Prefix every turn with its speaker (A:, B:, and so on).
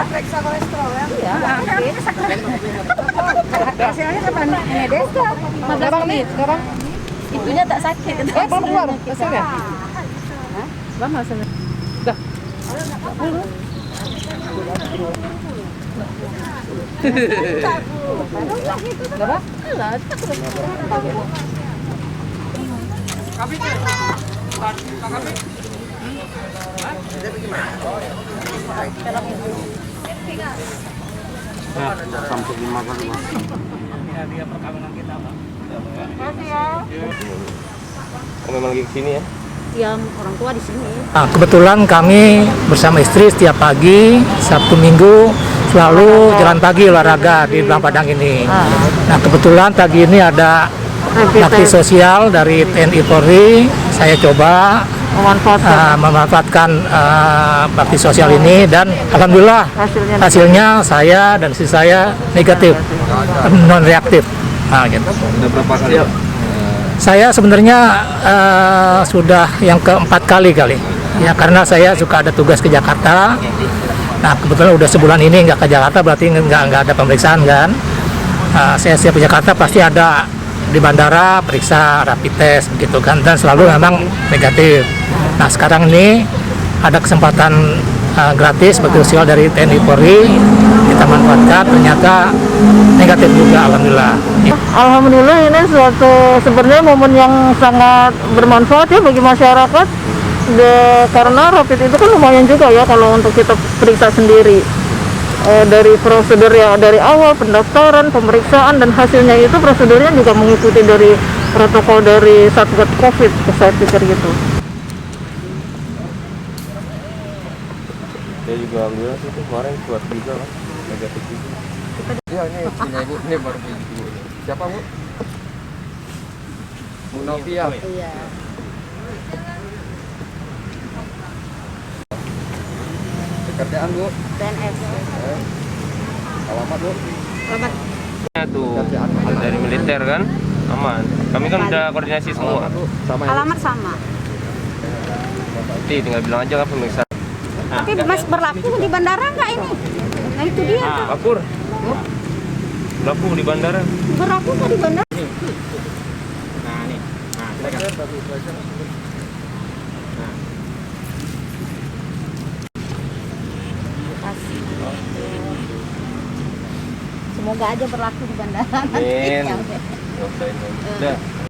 A: Periksa kolesterol ya? Iya.
B: Hasilnya kapan? Ini desa. 15 menit. Sekarang itunya tak sakit.
A: Belum keluar hasilnya?
B: Belum hasilnya.
A: Dah.
B: Berapa?
C: Sampai 5 kali mas. Memang lagi kesini ya?
B: Ya, orang tua di sini.
D: Nah, kebetulan kami bersama istri setiap pagi, Sabtu Minggu selalu jalan pagi olahraga di Belang Padang ini. Nah, kebetulan pagi ini ada bakti sosial dari TNI Polri. Saya coba memanfaatkan bakti sosial ini dan alhamdulillah hasilnya saya dan istri saya negatif, non reaktif. Nah, gitu.
C: Udah berapa kali?
D: Saya sebenarnya sudah yang keempat kali ya, karena saya suka ada tugas ke Jakarta. Nah, kebetulan udah sebulan ini nggak ke Jakarta, berarti nggak ada pemeriksaan kan. Saya siap ke Jakarta pasti ada di bandara periksa rapid test begitu kan, dan selalu memang negatif. Nah, sekarang ini ada kesempatan gratis bakti sosial dari TNI Polri, kita manfaatkan, ternyata negatif juga, alhamdulillah.
B: Alhamdulillah ini suatu sebenarnya momen yang sangat bermanfaat ya bagi masyarakat. Karena rapid itu kan lumayan juga ya kalau untuk kita periksa sendiri. Dari prosedur ya dari awal pendaftaran, pemeriksaan dan hasilnya itu prosedurnya juga mengikuti dari protokol dari Satgas Covid, saya pikir gitu.
C: Saya juga alhamdulillah sih kemarin keluar juga kan negatif juga. Iya ini punya ibu, ini baru punya ibu. Siapa bu? Bu Novia.
B: Iya.
C: Pekerjaan bu?
B: PNS.
C: Alamat bu?
B: Alamat.
C: Tuh dari militer kan aman. Kami kan udah koordinasi semua.
B: Alamat sama.
C: Nanti tinggal bilang aja kan pemeriksaan.
B: Tapi masih berlaku di bandara nggak ini? Nah itu dia.
C: Akur. Berlaku di bandara.
B: Berlaku nggak di bandara?
C: Nah nih. Nah silakan.
B: Semoga aja berlaku di bandara.
C: Amin.
B: Nanti.
C: Udah.